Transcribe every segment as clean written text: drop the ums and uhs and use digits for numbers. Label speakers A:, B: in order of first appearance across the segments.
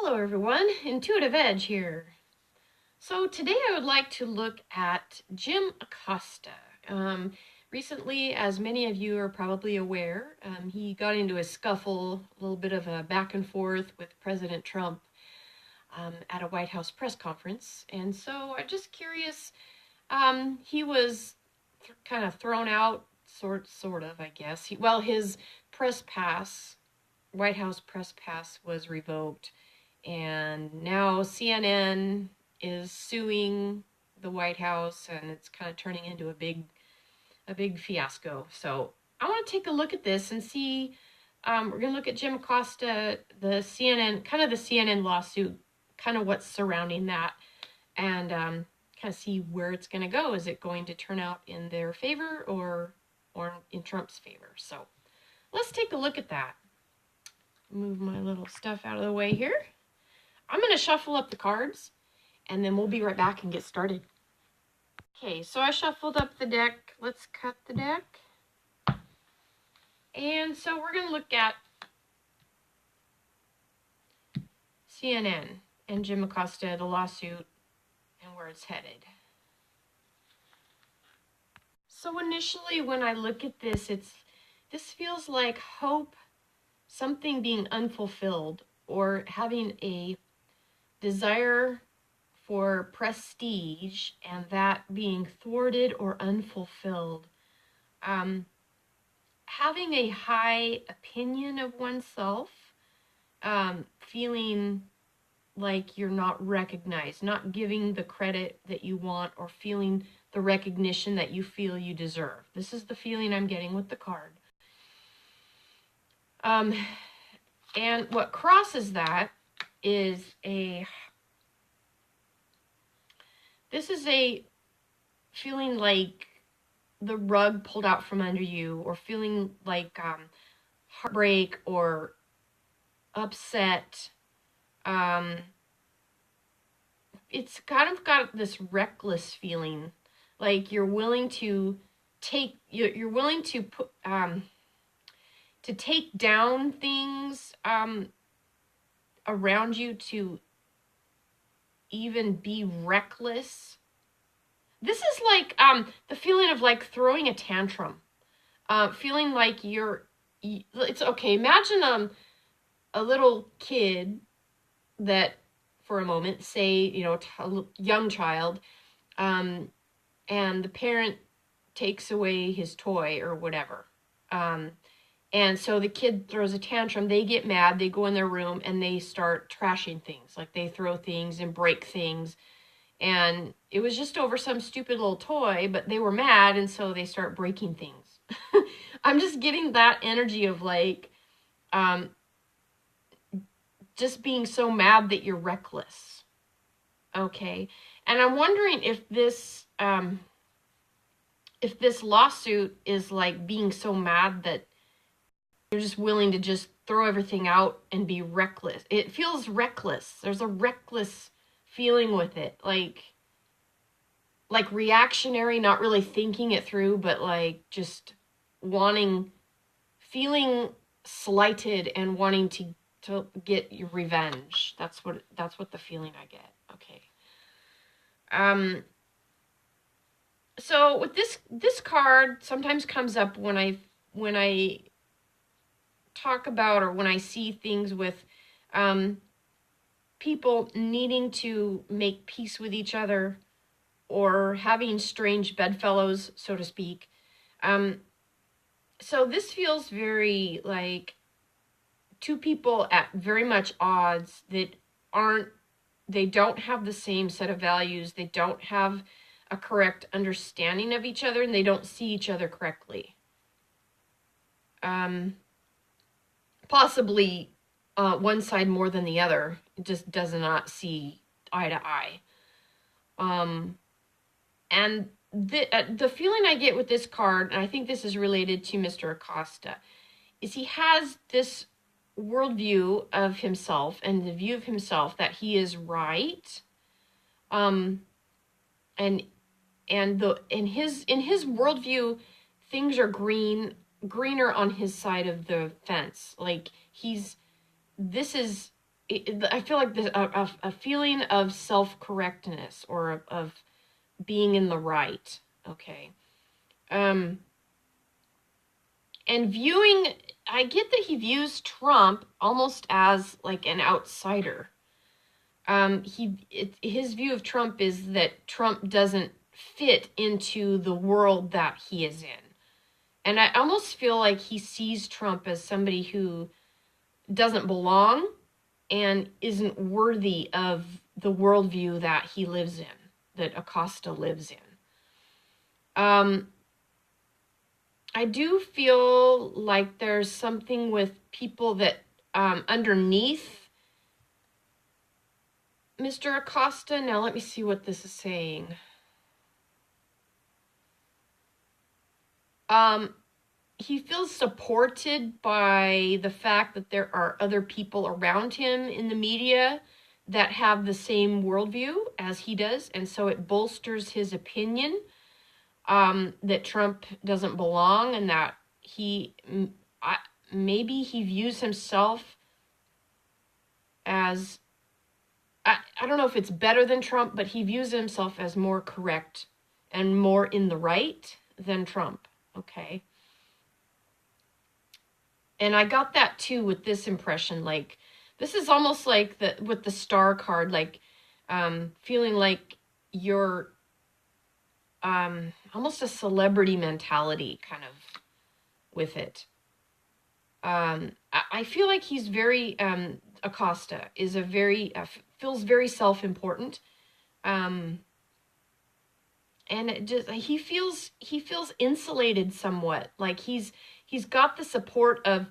A: Hello everyone, Intuitive Edge here. So today I would like to look at Jim Acosta. Recently, as many of you are probably aware, he got into a scuffle, a little bit of a back and forth with President Trump at a White House press conference. And so I'm just curious, he was kind of thrown out, sort of, I guess. His press pass, White House press pass was revoked. And now CNN is suing the White House, and it's kind of turning into a big fiasco. So I want to take a look at this and see. We're going to look at Jim Acosta, the CNN lawsuit, kind of what's surrounding that, and kind of see where it's going to go. Is it going to turn out in their favor or in Trump's favor? So let's take a look at that. Move my little stuff out of the way here. I'm going to shuffle up the cards, and then we'll be right back and get started. Okay, so I shuffled up the deck. Let's cut the deck. And so we're going to look at CNN and Jim Acosta, the lawsuit, and where it's headed. So initially when I look at this, this feels like hope, something being unfulfilled, or having a desire for prestige and that being thwarted or unfulfilled. Having a high opinion of oneself, feeling like you're not recognized, not giving the credit that you want, or feeling the recognition that you feel you deserve. This is the feeling I'm getting with the card. And what crosses that is this is a feeling like the rug pulled out from under you, or feeling like heartbreak or upset. It's kind of got this reckless feeling, like you're willing to you're willing to put to take down things around you, to even be reckless. This is like the feeling of like throwing a tantrum, feeling like it's okay. Imagine a little kid that, for a moment, say, a young child, and the parent takes away his toy or whatever. And so the kid throws a tantrum, they get mad, they go in their room and they start trashing things. Like they throw things and break things. And it was just over some stupid little toy, but they were mad, and so they start breaking things. I'm just getting that energy of like, just being so mad that you're reckless. Okay. And I'm wondering if this lawsuit is like being so mad that you're just willing to just throw everything out and be reckless. It feels reckless. There's a reckless feeling with it. Like reactionary, not really thinking it through, but like just feeling slighted and wanting to get your revenge. That's what the feeling I get. Okay. So with this card sometimes comes up when I talk about, or when I see things with people needing to make peace with each other, or having strange bedfellows, so to speak. So this feels very like two people at very much odds that they don't have the same set of values, they don't have a correct understanding of each other, and they don't see each other correctly. Possibly one side more than the other just does not see eye to eye. And the feeling I get with this card, and I think this is related to Mr. Acosta, is he has this worldview of himself and the view of himself that he is right. And in his worldview, things are greener on his side of the fence. Like this is I feel like a feeling of self-correctness or of being in the right. Okay. And viewing, I get that he views Trump almost as like an outsider. His view of Trump is that Trump doesn't fit into the world that he is in. And I almost feel like he sees Trump as somebody who doesn't belong and isn't worthy of the worldview that he lives in, that Acosta lives in. I do feel like there's something with people that underneath Mr. Acosta. Now let me see what this is saying. He feels supported by the fact that there are other people around him in the media that have the same worldview as he does, and so it bolsters his opinion that Trump doesn't belong, and that maybe he views himself as, I don't know if it's better than Trump, but he views himself as more correct and more in the right than Trump. Okay. And I got that too with this impression. Like, this is almost like with the star card, like feeling like you're almost a celebrity mentality kind of with it. I feel like he's very, Acosta is a very, feels very self-important. And it just, he feels insulated somewhat. Like he's got the support of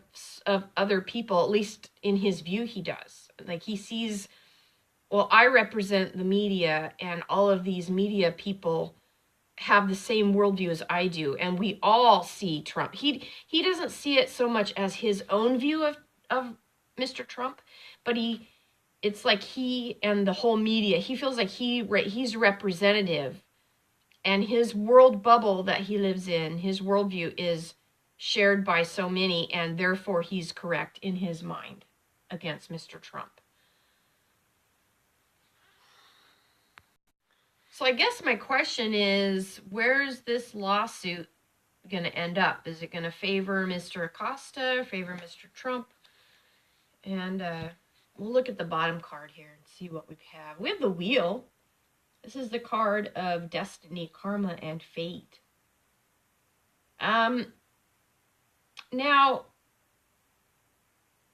A: other people, at least in his view he does. Like he sees, well, I represent the media, and all of these media people have the same worldview as I do, and we all see Trump. He doesn't see it so much as his own view of Mr. Trump, but it's like he and the whole media, he feels like he's representative, and his world bubble that he lives in, his worldview is shared by so many, and therefore he's correct in his mind against Mr. Trump. So I guess my question is, where's this lawsuit going to end up? Is it going to favor Mr. Acosta, favor Mr. Trump? And we'll look at the bottom card here and see what we have. We have the wheel. This is the card of destiny, karma, and fate. Now,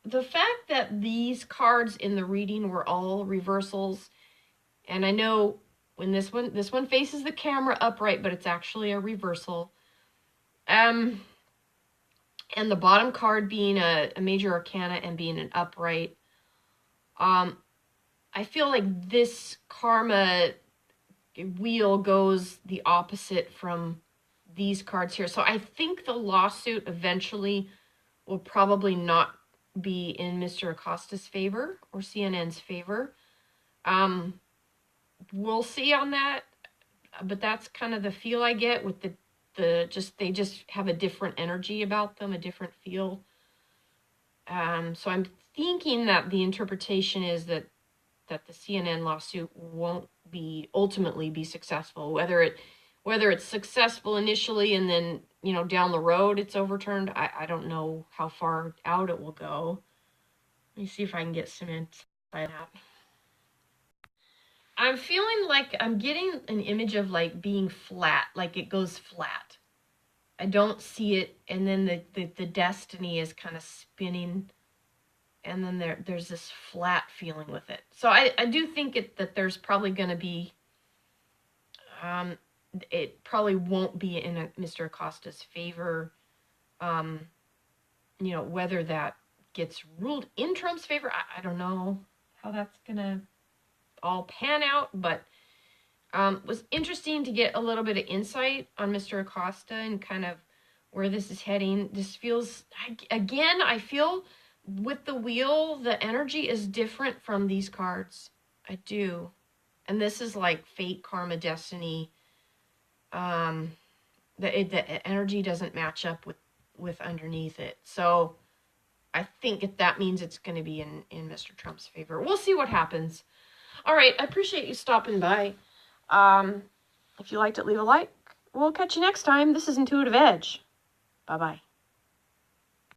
A: the fact that these cards in the reading were all reversals, and I know when this one faces the camera upright, but it's actually a reversal. And the bottom card being a major arcana and being an upright. I feel like this karma wheel goes the opposite from these cards here. So I think the lawsuit eventually will probably not be in Mr. Acosta's favor or CNN's favor. We'll see on that, but that's kind of the feel I get with they just have a different energy about them, a different feel. So I'm thinking that the interpretation is that the CNN lawsuit won't ultimately be successful. Whether it's successful initially and then, down the road it's overturned, I don't know how far out it will go. Let me see if I can get some insight on that. I'm feeling like I'm getting an image of like being flat, like it goes flat. I don't see it, and then the destiny is kind of spinning, and then there's this flat feeling with it. So I do think that there's probably going to be, it probably won't be in Mr. Acosta's favor. Whether that gets ruled in Trump's favor, I don't know how that's going to all pan out, but was interesting to get a little bit of insight on Mr. Acosta and kind of where this is heading. This feels, again, I feel with the wheel, the energy is different from these cards. I do. And this is like fate, karma, destiny. The energy doesn't match up with underneath it. So I think that means it's going to be in Mr. Trump's favor. We'll see what happens. All right, I appreciate you stopping by. If you liked it, leave a like. We'll catch you next time. This is Intuitive Edge. Bye-bye.